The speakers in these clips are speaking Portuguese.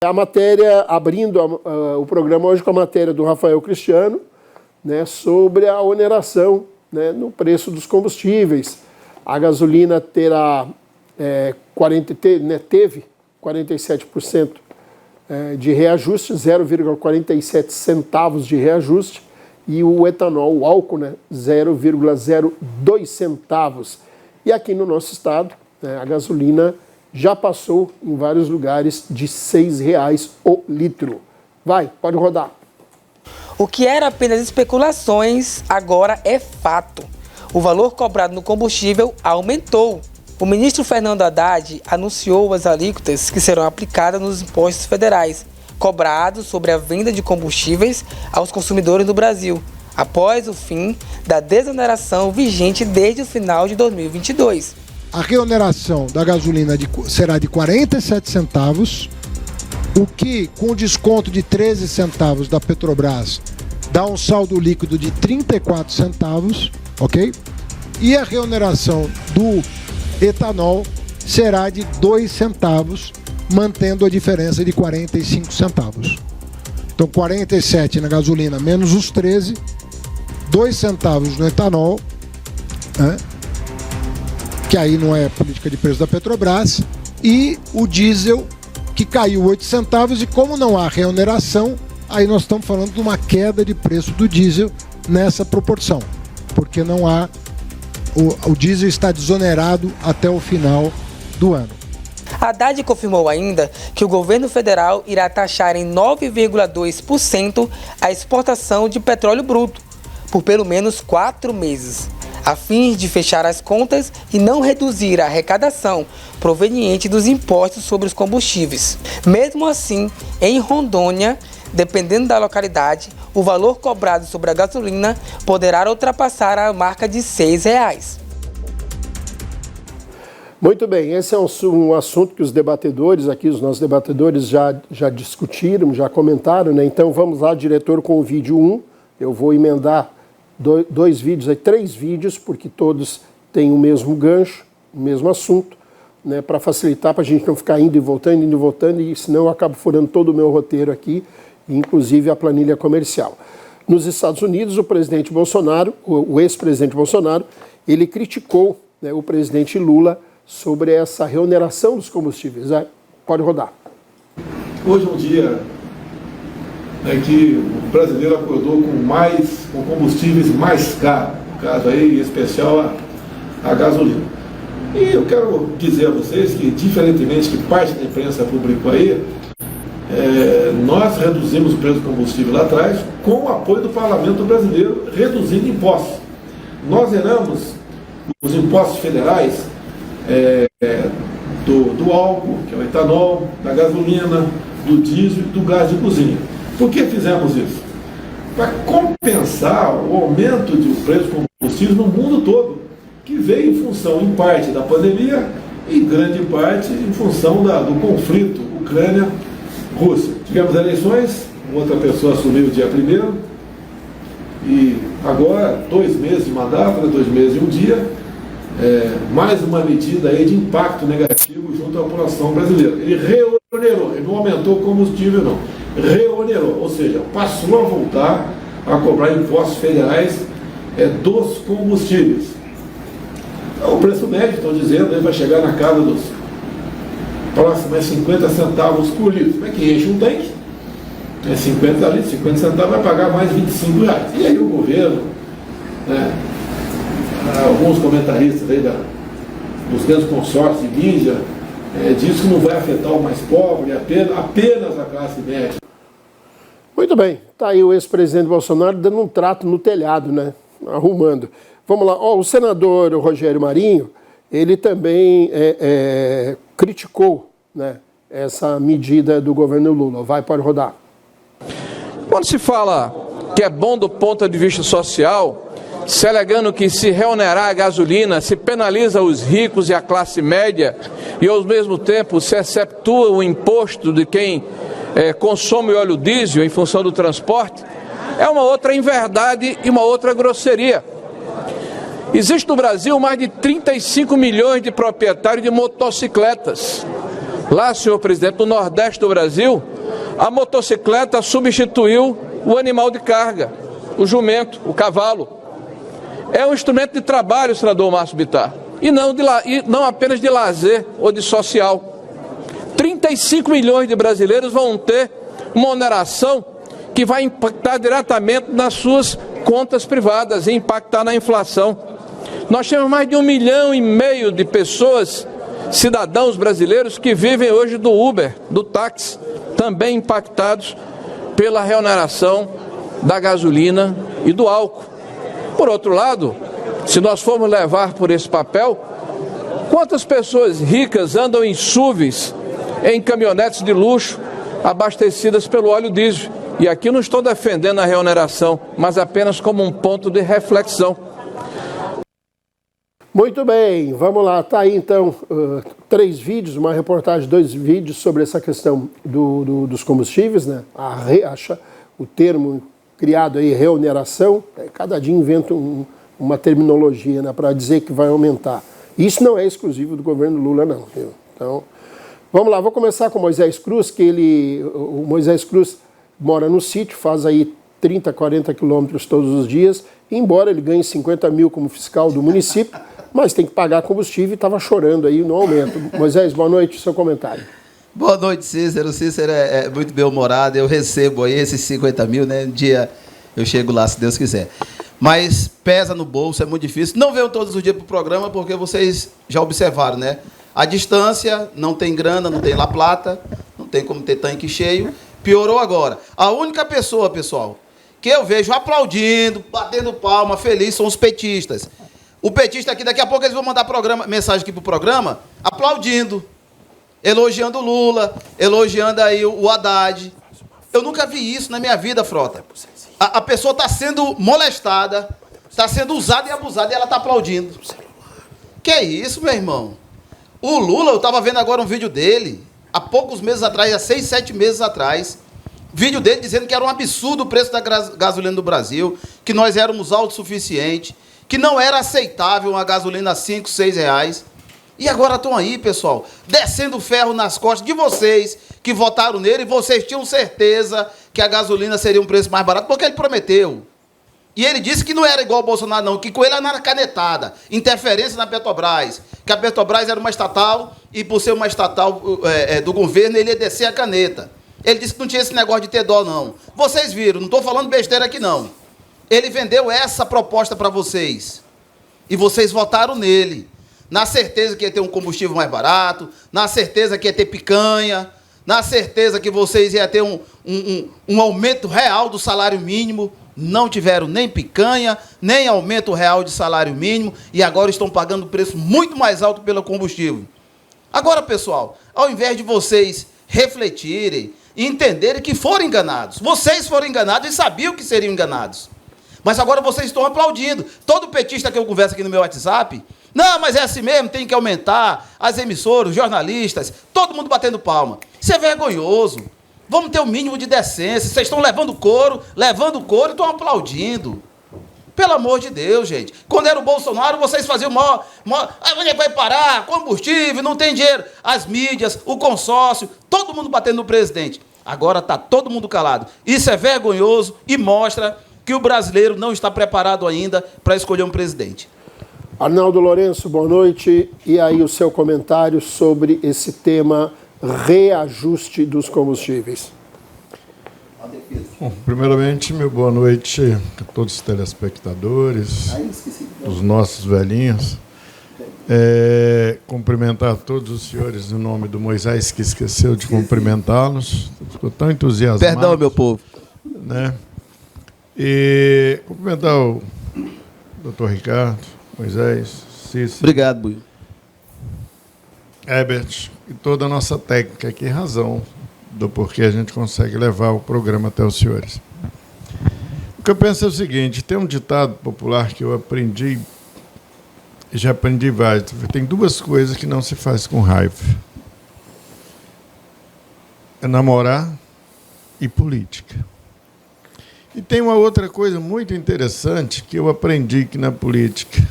A matéria, abrindo o programa hoje com a matéria do Rafael Cristiano, né, sobre a oneração, né, no preço dos combustíveis. A gasolina terá, teve 47% de reajuste, 0,47 centavos de reajuste, e o etanol, o álcool, né, 0,02 centavos. E aqui no nosso estado, né, a gasolina já passou em vários lugares de R$ 6,00 o litro. Vai, pode rodar. O que era apenas especulações, agora é fato. O valor cobrado no combustível aumentou. O ministro Fernando Haddad anunciou as alíquotas que serão aplicadas nos impostos federais, cobrados sobre a venda de combustíveis aos consumidores do Brasil, após o fim da desoneração vigente desde o final de 2022. A reoneração da gasolina será de 47 centavos, o que, com desconto de 13 centavos da Petrobras, dá um saldo líquido de 34 centavos, ok? E a reoneração do etanol será de 2 centavos, mantendo a diferença de 45 centavos. Então, 47 na gasolina menos os 13, 2 centavos no etanol, né? Que aí não é política de preço da Petrobras, e o diesel, que caiu 8 centavos, e como não há reoneração, aí nós estamos falando de uma queda de preço do diesel nessa proporção, porque não há, o diesel está desonerado até o final do ano. Haddad confirmou ainda que o governo federal irá taxar em 9,2% a exportação de petróleo bruto, por pelo menos 4 meses. A fim de fechar as contas e não reduzir a arrecadação proveniente dos impostos sobre os combustíveis. Mesmo assim, em Rondônia, dependendo da localidade, o valor cobrado sobre a gasolina poderá ultrapassar a marca de R$ 6,00. Muito bem, esse é um assunto que os debatedores aqui, os nossos debatedores já discutiram, já comentaram, né? Então vamos lá, diretor, com o vídeo 1. Eu vou emendar dois vídeos, 3 vídeos, porque todos têm o mesmo gancho, o mesmo assunto, né, para facilitar, para a gente não ficar indo e voltando, e senão eu acabo furando todo o meu roteiro aqui, inclusive a planilha comercial. Nos Estados Unidos, o presidente Bolsonaro, o ex-presidente Bolsonaro, ele criticou, né, o presidente Lula sobre essa reoneração dos combustíveis. Pode rodar. Hoje é um dia que o brasileiro acordou com combustíveis mais caros, no caso aí, em especial a gasolina. E eu quero dizer a vocês que, diferentemente que parte da imprensa publicou aí, nós reduzimos o preço do combustível lá atrás com o apoio do parlamento brasileiro, reduzindo impostos. Nós zeramos os impostos federais do álcool, que é o etanol, da gasolina, do diesel e do gás de cozinha. Por que fizemos isso? Para compensar o aumento do preço do combustível no mundo todo, que veio em função, em parte, da pandemia e grande parte em função do conflito Ucrânia-Rússia. Tivemos eleições, outra pessoa assumiu dia 1º, e agora 2 meses de mandato, 2 meses e 1 dia, mais uma medida aí de impacto negativo junto à população brasileira. Ele reonerou, ele não aumentou o combustível, não. Reonerou, ou seja, passou a voltar a cobrar impostos federais dos combustíveis. Então, o preço médio, estão dizendo, vai chegar na casa dos próximos 50 centavos por litro. Como é que enche um tanque? 50 litros, 50 centavos vai pagar mais R$25. E aí o governo, né, alguns comentaristas aí dos grandes consórcios de mídia, diz que não vai afetar o mais pobre, apenas a classe média. Muito bem, está aí o ex-presidente Bolsonaro dando um trato no telhado, né? Arrumando. Vamos lá, o senador Rogério Marinho, ele também criticou, né, essa medida do governo Lula. Vai, pode rodar. Quando se fala que é bom do ponto de vista social, se alegando que se reonerar a gasolina, se penaliza os ricos e a classe média e ao mesmo tempo se exceptua o imposto de quem consome óleo diesel em função do transporte, é uma outra inverdade e uma outra grosseria. Existe no Brasil mais de 35 milhões de proprietários de motocicletas. Lá, senhor presidente, no Nordeste do Brasil, A motocicleta substituiu o animal de carga, o jumento, o cavalo. É um instrumento de trabalho, senador Márcio Bittar, e não apenas de lazer ou de social. 35 milhões de brasileiros vão ter uma oneração que vai impactar diretamente nas suas contas privadas e impactar na inflação. Nós temos mais de 1,5 milhão de pessoas, cidadãos brasileiros, que vivem hoje do Uber, do táxi, também impactados pela reoneração da gasolina e do álcool. Por outro lado, se nós formos levar por esse papel, quantas pessoas ricas andam em SUVs, em caminhonetes de luxo, abastecidas pelo óleo diesel? E aqui não estou defendendo a reoneração, mas apenas como um ponto de reflexão. Muito bem, vamos lá. Está aí então 3 vídeos, uma reportagem, 2 vídeos sobre essa questão dos combustíveis, né? O termo criado aí, reoneração, cada dia inventa uma terminologia, né, para dizer que vai aumentar. Isso não é exclusivo do governo Lula, não. Viu? Então, vamos lá, vou começar com o Moisés Cruz, o Moisés Cruz mora no sítio, faz aí 30, 40 quilômetros todos os dias, embora ele ganhe 50 mil como fiscal do município, mas tem que pagar combustível e estava chorando aí no aumento. Moisés, boa noite, seu comentário. Boa noite, Cícero. O Cícero é muito bem-humorado, eu recebo aí esses 50 mil, né? Um dia eu chego lá, se Deus quiser. Mas pesa no bolso, é muito difícil. Não venham todos os dias para o programa, porque vocês já observaram, né? A distância, não tem grana, não tem La Plata, não tem como ter tanque cheio. Piorou agora. A única pessoa, pessoal, que eu vejo aplaudindo, batendo palma, feliz, são os petistas. O petista aqui, daqui a pouco eles vão mandar mensagem aqui para o programa, aplaudindo, elogiando o Lula, elogiando aí o Haddad. Eu nunca vi isso na minha vida, Frota. A pessoa está sendo molestada, está sendo usada e abusada e ela está aplaudindo. Que é isso, meu irmão? O Lula, eu estava vendo agora um vídeo dele, há poucos meses atrás, há 6, 7 meses atrás, vídeo dele dizendo que era um absurdo o preço da gasolina do Brasil, que nós éramos autossuficientes, que não era aceitável uma gasolina a 5, 6 reais. E agora estão aí, pessoal, descendo ferro nas costas de vocês que votaram nele, e vocês tinham certeza que a gasolina seria um preço mais barato, porque ele prometeu. E ele disse que não era igual ao Bolsonaro, não, que com ele era na canetada, interferência na Petrobras, que a Petrobras era uma estatal, e por ser uma estatal do governo, ele ia descer a caneta. Ele disse que não tinha esse negócio de ter dó, não. Vocês viram, não estou falando besteira aqui, não. Ele vendeu essa proposta para vocês, e vocês votaram nele, na certeza que ia ter um combustível mais barato, na certeza que ia ter picanha, na certeza que vocês iam ter um aumento real do salário mínimo. Não tiveram nem picanha, nem aumento real de salário mínimo, e agora estão pagando preço muito mais alto pelo combustível. Agora, pessoal, ao invés de vocês refletirem e entenderem que foram enganados, vocês foram enganados e sabiam que seriam enganados. Mas agora vocês estão aplaudindo. Todo petista que eu converso aqui no meu WhatsApp, não, mas é assim mesmo, tem que aumentar, as emissoras, os jornalistas, todo mundo batendo palma. Isso é vergonhoso. Vamos ter o mínimo de decência. Vocês estão levando couro e estão aplaudindo. Pelo amor de Deus, gente. Quando era o Bolsonaro, vocês faziam maior... onde é que vai parar? Combustível, não tem dinheiro. As mídias, o consórcio, todo mundo batendo no presidente. Agora está todo mundo calado. Isso é vergonhoso e mostra que o brasileiro não está preparado ainda para escolher um presidente. Arnaldo Lourenço, boa noite. E aí o seu comentário sobre esse tema reajuste dos combustíveis. Bom, primeiramente, meu boa noite a todos os telespectadores, os nossos velhinhos. Cumprimentar todos os senhores em nome do Moisés, que esqueceu de cumprimentá-los. Ficou tão entusiasmado. Perdão, meu povo. Né? E cumprimentar o doutor Ricardo, Moisés, Cícero. Obrigado, Buio. Herbert e toda a nossa técnica, que razão do porquê a gente consegue levar o programa até os senhores. O que eu penso é o seguinte, tem um ditado popular que eu aprendi, e já aprendi vários, tem 2 coisas que não se faz com raiva. É namorar e política. E tem uma outra coisa muito interessante que eu aprendi que na política.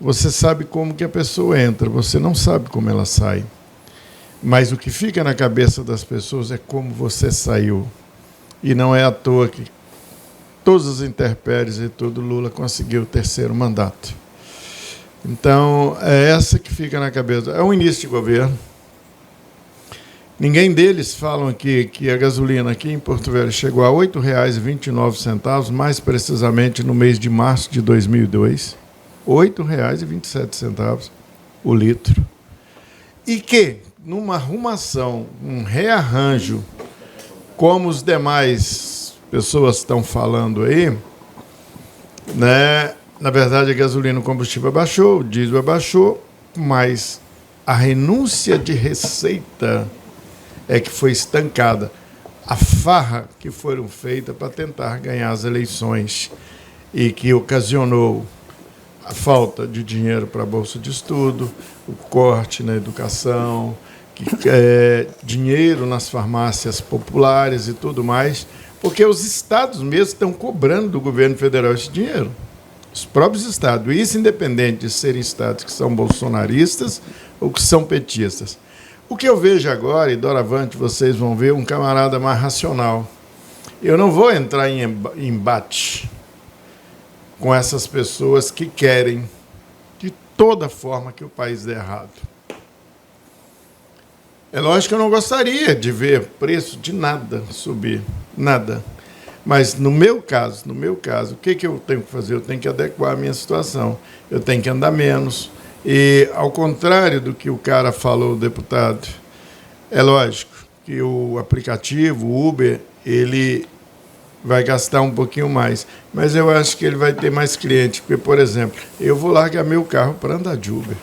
Você sabe como que a pessoa entra, você não sabe como ela sai. Mas o que fica na cabeça das pessoas é como você saiu. E não é à toa que todas as intempéries e tudo, Lula conseguiu o 3º mandato. Então, é essa que fica na cabeça. É o início de governo. Ninguém deles falam aqui que a gasolina aqui em Porto Velho chegou a R$ 8,29, mais precisamente no mês de março de 2002. R$ 8,27 o litro. E que, numa arrumação, um rearranjo, como os demais pessoas estão falando aí, né? Na verdade, a gasolina, o combustível abaixou, o diesel abaixou, mas a renúncia de receita é que foi estancada. A farra que foram feitas para tentar ganhar as eleições e que ocasionou a falta de dinheiro para a Bolsa de Estudo, o corte na educação, dinheiro nas farmácias populares e tudo mais, porque os estados mesmo estão cobrando do governo federal esse dinheiro. Os próprios estados, e isso independente de serem estados que são bolsonaristas ou que são petistas. O que eu vejo agora, e doravante vocês vão ver, um camarada mais racional. Eu não vou entrar em embate com essas pessoas que querem, de toda forma, que o país dê errado. É lógico que eu não gostaria de ver preço de nada subir, nada. Mas, no meu caso, o que eu tenho que fazer? Eu tenho que adequar a minha situação. Eu tenho que andar menos. E, ao contrário do que o cara falou, o deputado, é lógico que o aplicativo, o Uber, ele vai gastar um pouquinho mais. Mas eu acho que ele vai ter mais clientes. Porque, por exemplo, eu vou largar meu carro para andar de Uber.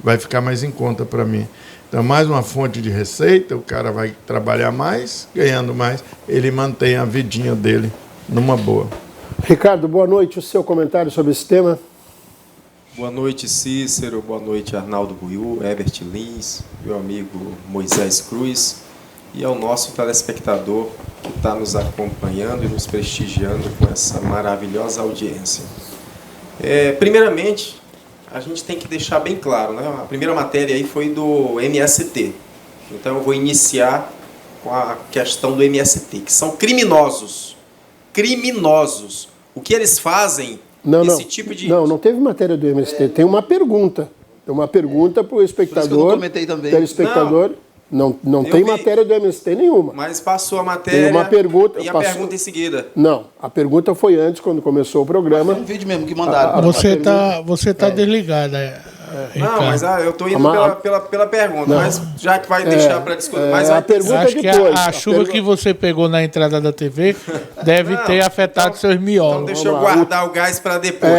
Vai ficar mais em conta para mim. Então, mais uma fonte de receita, o cara vai trabalhar mais, ganhando mais, ele mantém a vidinha dele numa boa. Ricardo, boa noite. O seu comentário sobre esse tema? Boa noite, Cícero. Boa noite, Arnaldo Buiú, Herbert Lins, meu amigo Moisés Cruz e ao nosso telespectador que está nos acompanhando e nos prestigiando com essa maravilhosa audiência. Primeiramente, a gente tem que deixar bem claro, né? A primeira matéria aí foi do MST. Então eu vou iniciar com a questão do MST, que são criminosos. Criminosos. O que eles fazem, tipo de... Não teve matéria do MST. Tem uma pergunta. Tem uma pergunta para o espectador. Por isso que eu comentei também. Telespectador. Não tem matéria do MST nenhuma. Mas passou a matéria tem uma pergunta, e a pergunta em seguida. Não, a pergunta foi antes, quando começou o programa. Foi um vídeo mesmo que mandaram. Você tá desligada. Não, mas eu estou indo pela pergunta, mas já que vai deixar para discutir. Mas a pergunta acho depois. Que a chuva que você pegou na entrada da TV deve ter afetado seus miolos. Então deixa eu guardar o gás para depois.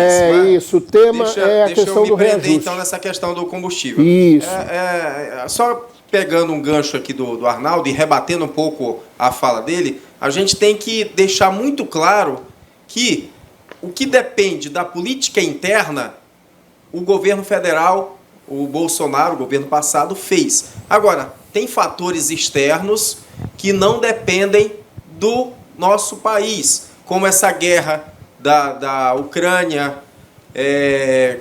Isso, o tema é a questão do reajuste. Deixa eu me prender então nessa questão do combustível. Isso. Só pegando um gancho aqui do Arnaldo e rebatendo um pouco a fala dele, a gente tem que deixar muito claro que o que depende da política interna, o governo federal, o Bolsonaro, o governo passado, fez. Agora, tem fatores externos que não dependem do nosso país, como essa guerra da Ucrânia,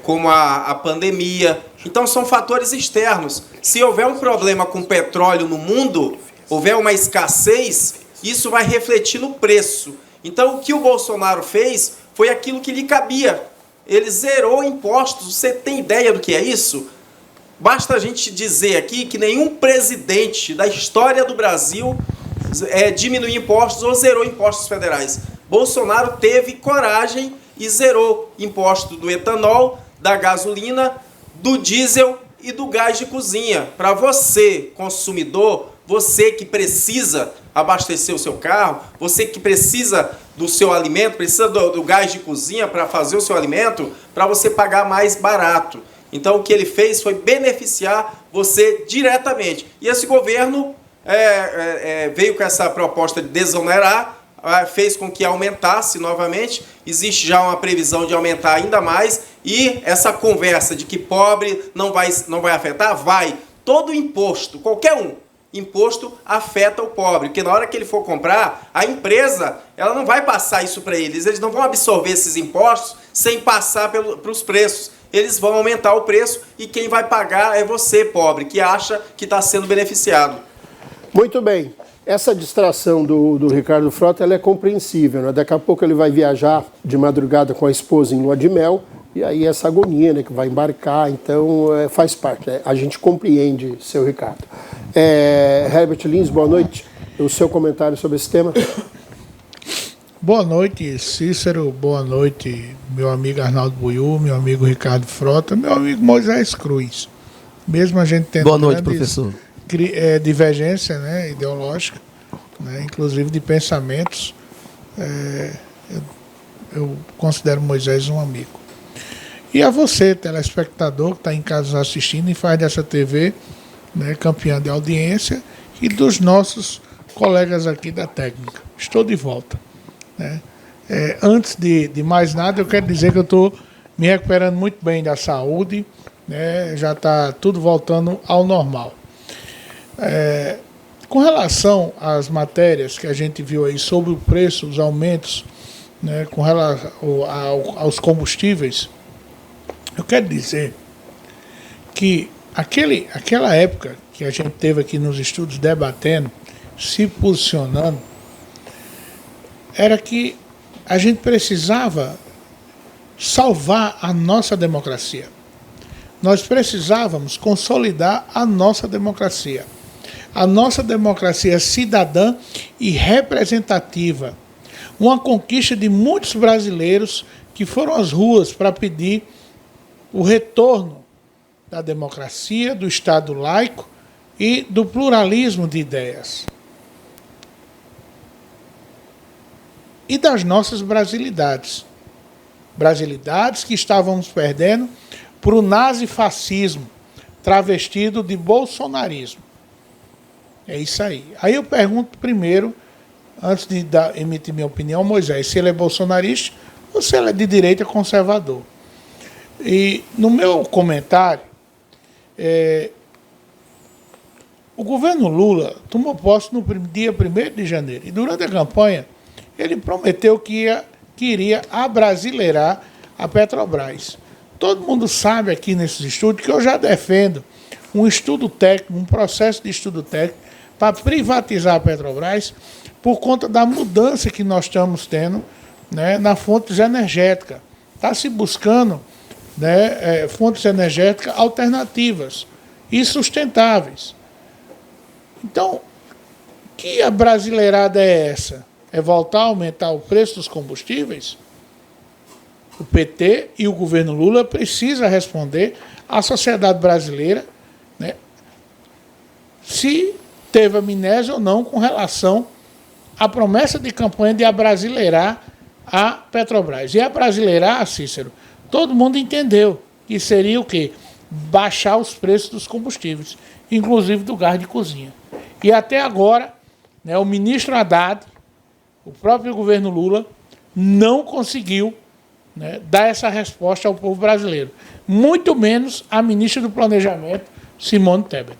como a pandemia. Então, são fatores externos. Se houver um problema com petróleo no mundo, houver uma escassez, isso vai refletir no preço. Então, o que o Bolsonaro fez foi aquilo que lhe cabia. Ele zerou impostos. Você tem ideia do que é isso? Basta a gente dizer aqui que nenhum presidente da história do Brasil diminuiu impostos ou zerou impostos federais. Bolsonaro teve coragem e zerou imposto do etanol, da gasolina, do diesel e do gás de cozinha. Para você, consumidor, você que precisa abastecer o seu carro, você que precisa do seu alimento, precisa do gás de cozinha para fazer o seu alimento, para você pagar mais barato. Então, o que ele fez foi beneficiar você diretamente. E esse governo veio com essa proposta de desonerar, fez com que aumentasse novamente, existe já uma previsão de aumentar ainda mais, e essa conversa de que pobre não vai afetar, vai. Todo imposto, qualquer imposto afeta o pobre, porque na hora que ele for comprar, a empresa ela não vai passar isso para eles não vão absorver esses impostos sem passar para os preços. eles vão aumentar o preço e quem vai pagar é você, pobre, que acha que está sendo beneficiado. Muito bem. Essa distração do Ricardo Frota ela é compreensível, né? Daqui a pouco ele vai viajar de madrugada com a esposa em lua de mel, e aí essa agonia, né, que vai embarcar, então faz parte. Né? A gente compreende, seu Ricardo. Herbert Lins, boa noite. O seu comentário sobre esse tema? Boa noite, Cícero. Boa noite, meu amigo Arnaldo Buiú, meu amigo Ricardo Frota, meu amigo Moisés Cruz. Mesmo a gente tendo boa noite, professor. Divergência, né, ideológica, né, inclusive de pensamentos, eu considero Moisés um amigo. E a você, telespectador, que está em casa assistindo e faz dessa TV, né, campeã de audiência, e dos nossos colegas aqui da técnica. Estou de volta. Né? Antes de mais nada, eu quero dizer que eu estou me recuperando muito bem da saúde, né? Já está tudo voltando ao normal. Com relação às matérias que a gente viu aí sobre o preço, os aumentos, né, com relação aos combustíveis, eu quero dizer que aquela época que a gente teve aqui nos estudos debatendo, se posicionando, era que a gente precisava salvar a nossa democracia. Nós precisávamos consolidar a nossa democracia. A nossa democracia cidadã e representativa. Uma conquista de muitos brasileiros que foram às ruas para pedir o retorno da democracia, do Estado laico e do pluralismo de ideias. E das nossas brasilidades. Brasilidades que estávamos perdendo para o nazifascismo, travestido de bolsonarismo. É isso aí. Aí eu pergunto primeiro, antes de emitir minha opinião, Moisés, se ele é bolsonarista ou se ele é de direita conservador. E no meu comentário, o governo Lula tomou posse no dia 1º de janeiro. E durante a campanha, ele prometeu que iria abrasileirar a Petrobras. Todo mundo sabe aqui nesses estudos que eu já defendo um estudo técnico, um processo de estudo técnico para privatizar a Petrobras por conta da mudança que nós estamos tendo, né, na fontes energéticas. Está se buscando, né, fontes energéticas alternativas e sustentáveis. Então, que abrasileirada é essa? É voltar a aumentar o preço dos combustíveis? O PT e o governo Lula precisam responder à sociedade brasileira, né, se teve amnésia ou não com relação à promessa de campanha de abrasileirar a Petrobras. E abrasileirar, Cícero, todo mundo entendeu que seria o quê? Baixar os preços dos combustíveis, inclusive do gás de cozinha. E até agora, né, o ministro Haddad, o próprio governo Lula, não conseguiu, né, dar essa resposta ao povo brasileiro. Muito menos a ministra do Planejamento, Simone Tebet.